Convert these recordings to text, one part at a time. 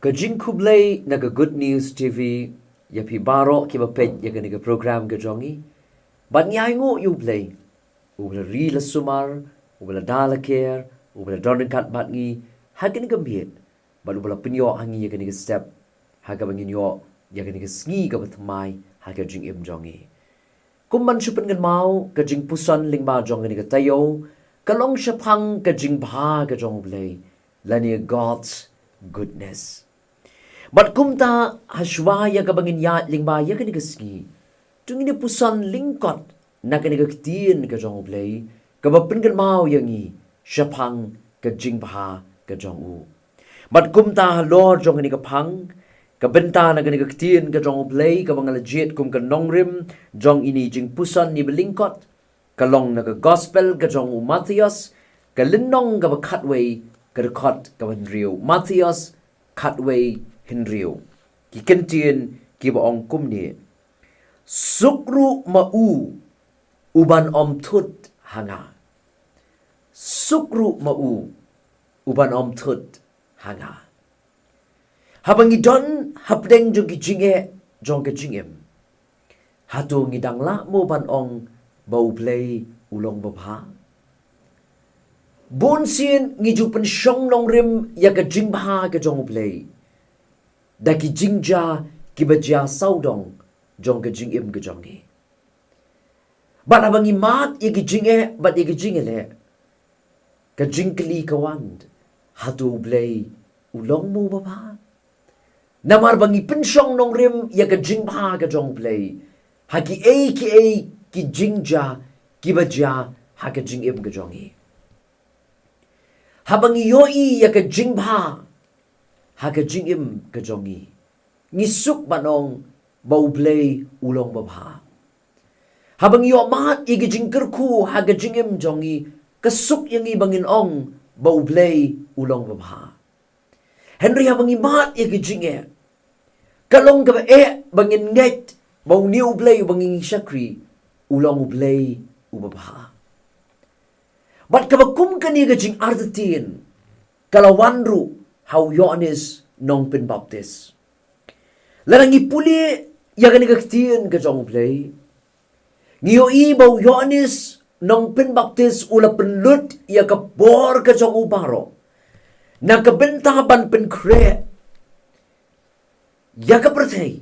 Ka U Blei naga Good News TV ya pi baro ki bapet ya ka program ka jongi. Ban nyai ngo U Blei. U bla ri la sumar, u bla dala care, u bla dorn kat bat ngi hagen ka miet. Ban u bla pinyo hangi ya ka step. Haga bangin yo ya ka sngi ka batmai haga jingim jongi. Kumman supan ngan mau ka jingpuson lingba jong ka tayo, ka long shapang ka jingpha ka jong Blei. Lani God's goodness. But kumta hashwa ya ka bangin ya lingba ya ka sngi. Tungini puson lyngkot na ka Ktien ka jong Blei, ka bapin kan mau yangi shapang ka jingpha ka jong u. But kumta Lord jong ka pang, ka benta na ka Ktien ka jong Blei, ka bang legit kum ka nongrim jong ini jingpuson ni lyngkot, ka long na ka gospel ka jong u Mathaios, ka linong ka ba katway ka rekot ka hinriu Mathaios katway hinriu. Ki Ktien ki ba ong kumni. Sukru mau uban om tut hanga. Sukru mau uban om tut hanga. Habang idon hapdeng jong ki jinge jong ka jingim. Hatu ngidang la mo ban ong bau Blei ulong babha. Bon sin ngijupan syong nong rim ya ka jingba ka jong Blei. Da ki kynja ki bajia saudong jong ka jingim ka jongi. Bat abang imat ya ki jinge bat ya ki jingele. Ka jingkli kawand. Hatu Blei ulong mo babha. Namar bangi pensyong nong rim ya ka jingba ka jong Blei. Haki ki kynja ki bajia ha ka jingim ka jongi. Habang yoi ya ka jingba ha ka jingim ka jongi. Ngisuk banong bau Blei ulong babha. Habang yo mat igi jingkerku ha ka jingim jongi, kasuk yang ibangin ong bau Blei ulong babha. Henry habang imat igi jinge. Kalong ka ba bangin nget bau ni U Blei bangin syakri ulong U Blei ubabha. Bat kabakum kani ka jing ardatin kalawanru hau Yohanes nong pinbaptis. Larangi puli ya kani Ka Ktien ka jong Blei. Ngiyo bau Yohanes nong pinbaptis ula penlut ya ka bor ka jong ubaro. Na kabentaban penkre ya ka pertay.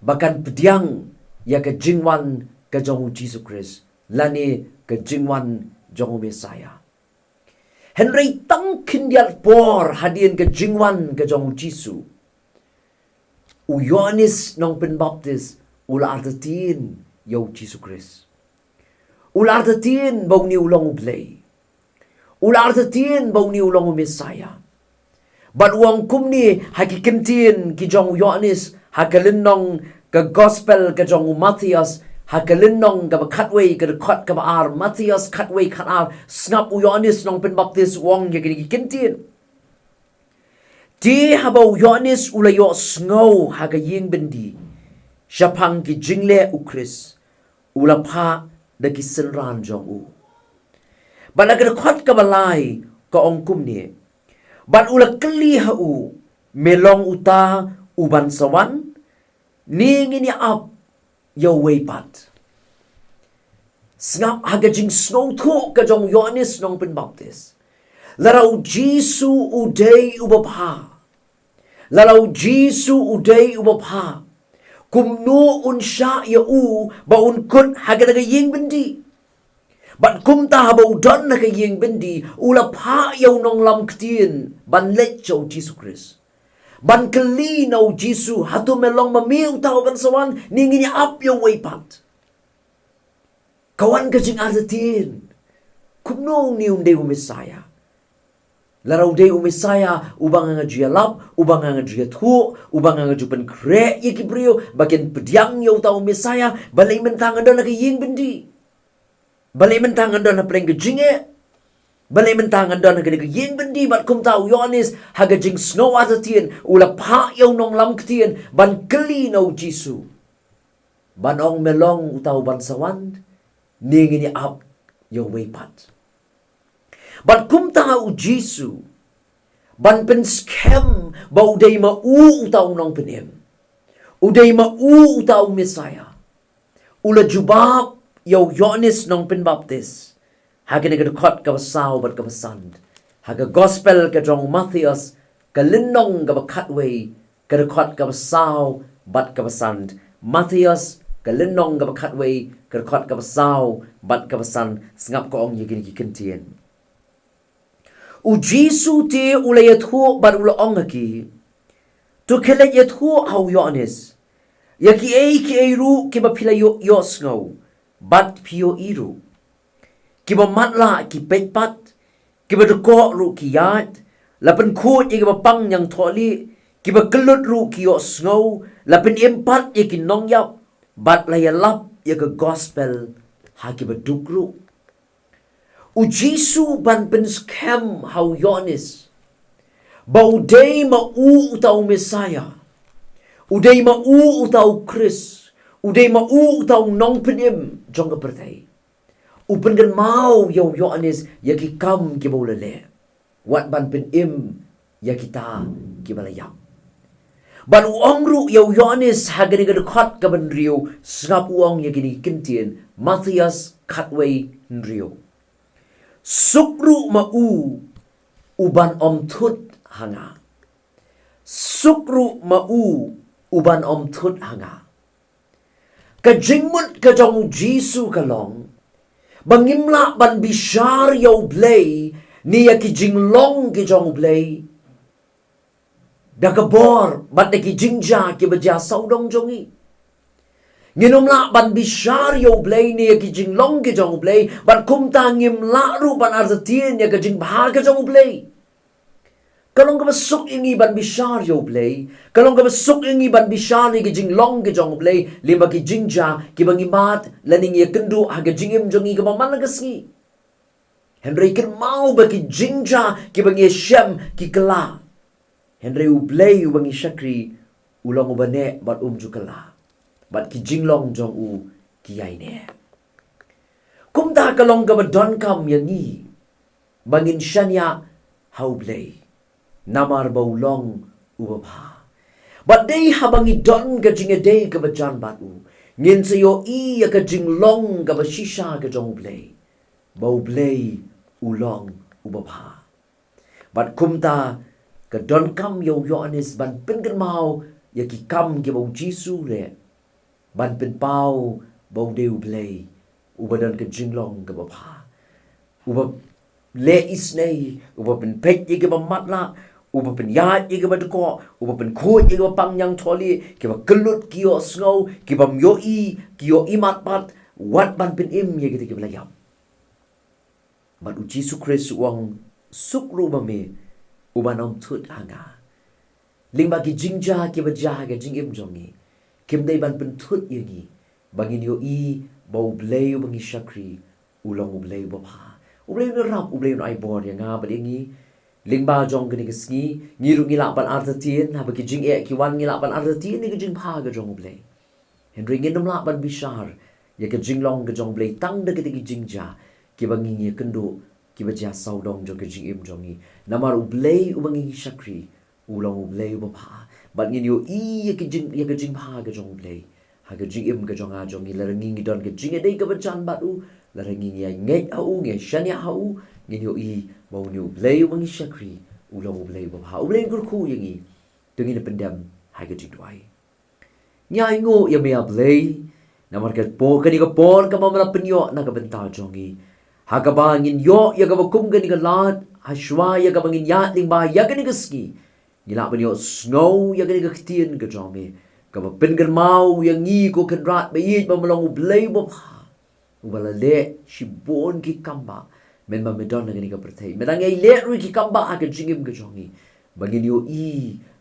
Bahkan pediang ya ka jingwan ka jong U Jisu Khrist. Lani ka jingwan jong U Messiah. Henry tang kindial por hadian ka jingwan ka jong U Jisu. U Yohanes nong pinbaptis ula artatin ya U Jisu Khrist. Ula artatin bau ni ulong U Blei. Ula artatin bau ni ulong U Messiah. Bat uang kumni haki Ktien ki jong U Yohanes hakalinong ka gospel ka jong U Mathaios, hakalinong ka ba katway ka rekot ka ba ar Mathaios katway kat ar snap U Yohanes nong pinbaptis uang ya ki Ktien. Di habaw Yohanes ulayo sngaw hagaying bendi. Syapang ki jingle U Khrist. Ulapha da ki senran jong U. Bala ka rekot ka balay ka ong kumni. Bat ula keli ha U melong uta uban sawan ni ngini ap iwei pat. Snap hagajing snow to ka jong Yohanes nong pinbaptis. Larau Jisu uday ubabha. Larau Jisu uday ubabha. Kumno unsya ya U baun kut hagadagaying bendi. Bat kumta habau don nakaying bendi ulapha yaw nong lam Ktien ban let jaw Jisu Khrist. Ban keli naw Jisu hatu melong mamiu tao ban sawan ningin ya ap yaw waypat. Kawan kajing ardatin. Kumno ni unday U Messiah. Larau day U Messiah ubang nga iarap, ubang nga jingthmu, ubang nga jupan kre yakibrio bagian pediang yaw tao Messiah balay mentangan don nakaying bendi. Balay mentangan don na pleng kajinge. Balay mentangan don nakaying bendi bat kum tao Yohanes hagajing snow ardatin ulapha yaw nong lam Ktien ban keli naw Jisu. Ban ong melong utaw ban sawan ningin ni ap yaw waypat. Bat kum tao Jisu ban pen scam ba udai ma u tau nong penem. Udai ma u tau Messiah. Ula jubab yau Yohanes nong pen baptis. Hagen ga kot ka basau bat ka basand. Haga gospel ka jong Mathaios ka linong ka bakatway ka kot ka basau bat ka basand. Mathaios ka linong ka bakatway ka kot ka basau bat ka basand. Sngap ko ong yagin ki Ktien. U Jisu te ula yathu bat ula ong aki. Tu kelet yathu hau Yohanes. Yaki ei ru ki ba pila yo sngau. Bat pio iru. Ki ba manla ki petpat. Ki ba deko ru ki yat. Lapan kut ki ba pang yang tholi. Ki ba kelut ru ki yo sngau. Lapan empat ki nong yap. Bat la ya lap ya ke gospel. Ha ki ba duk ru. U Jisu ban pen scam hau Yohanes. Ba udai ma u tau Messiah. Udai ma u tau Khrist. Udai ma u tau nong penim jong ka pertai. Upen kan mau yau Yohanes ya ki kam ki bola le. Wat ban pen im ya kita ki balayam. Ban uang ru yau Yohanes hagani ka dekat ka ban rio sngap uang ya kini Ktien Mathaios katway rio. Sukru ma u uban om tut hanga. Sukru ma u uban om tut hanga. Ka jingmut ka jong Jisu ka long. Bangimla ban bishar yau Blei niya ki jinglong ki jong Blei. Dakabor bat na ki kynja ki baja saudong jongi. Nginumla ban bishar yau Blei niya ki jinglong ki jong Blei. Bat kumta ngimla ru ban arzatin niya ka jingpha ka jong Blei. Kalong ka masuk ingi ban bishar yau Blei. Kalong ka masuk ingi ban bishar ni ki jinglong ki jong Blei. Lima ki kynja ki bangimat laning ya kendu haga jingim jongi ka manla sngi. Henry kan mau ba ki kynja ki bangi Syiem ki kala. Henry U Blei u bangi syakri ulang u bane bat jukala. Bat ki jinglong jong u ki yai ne. Kumta kalong ka badon kam yangi. Bangin syanya hau Blei. Namar baulong ubabha. Bat day habangi don ka jingadey ka bajan batu. Ngin sayo iya ka jinglong ka bashisha ka jong Blei. Bau Blei ulong ubabha. Bat kumta ka don kam yo Yohanes ban pingan mau ya ki kam ki bau Jisu le. Ban pin pau bau deu Blei. Ubadan ka jinglong ka babha. Ubab le isnei. Ubab pin pek ye ka manla. Uba pen yat ye ba deko, uba pen kut ye ba pang yang tholi, ki ba kelut ki yo sngau, ki ba myo ki yo imat pat, wat ban pen im ye ki belayam. Bat u Jisu Khrist uang sukru ba me, uba nom tut hanga. Ling ba ki jingja ki ba jah ka jingim jongi, kim dai ban pen tut ye gi, bangin yo ba u Blei u bangi syakri, ulong u Blei ba pa. U Blei u rap, u Blei u ai bor yang nga ba dingi, Lingba jong gani ke sngi, ngiru ngilapan artatien, haba ki jing ki wan ngilapan artatien, ni ke jing pha ke jong Blei. Henry nginum lapan bishar, ya ke jing long ke jong Blei, tang de ke ki jing ja, ki bangi ngi kendo, ki ba ja saudong jong ke jing im jongi. Namar u Blei u bangi syakri, ulong u Blei u bapa. Bat ngin yo ya ke jing pha ke jong Blei. Ha ke jing im ke jong a jongi, la ngi ngi don ke jing dei ke bajan batu, la ngi ngi ngai au ngai shanya au, ngin yo bau ni U Blei u bangi syakri ulang U Blei bapa. U Blei kurku yangi tengin pendam hai ke jidwai. Nyai ngo ya me Blei namar ke po kani ka por ka mamala penyo na ka benta jongi. Ha ka ba ngin yo ya ka kum kani ka lat hashwa ya ka bangin ya ling ba ya kani ka ski. Ngila penyo snow ya kani ka Ktien ka jongi. Ka ba pengan mau yang ngi ko kan rat ba yit mamalong U Blei bapa. Ubala le shibon ki kamba. Men ba medon ngani ka perthai medang ai le ru ki kamba ha ka jingim ka jongi bangin yo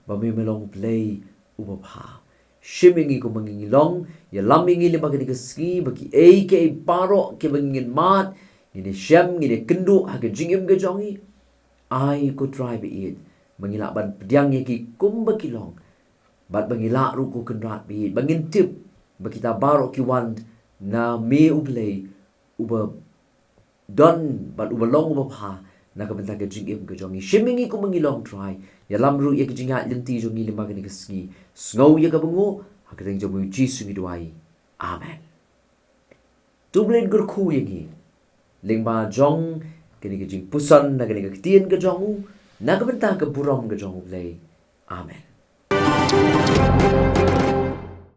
ba me melong Blei u bapha shimingi ko mangingi long ya lamingi le bagani ka ski baki ke paro ke bangin mat ni Syiem ni kendu ha ka jingim ka jongi ai ko try be it mangila ban pediang ye ki kumba ki long bat bangila ru ko kenrat be bangin tip bakita baro ki wan na me U Blei uba don bat ubalong ubapha nakabenta ka jingim ka jongi shimingi ko mangilong try ya lamru ya ka jinga linti jongi lima ka ni ka sngi sngo ya ka bungo hakateng jomu Jisu ngi duai amen tu blen gur khu yangi lingba jong kini ka jingpuson na kini ka ktien ka jongu nakabenta ka burom ka jongu Blei amen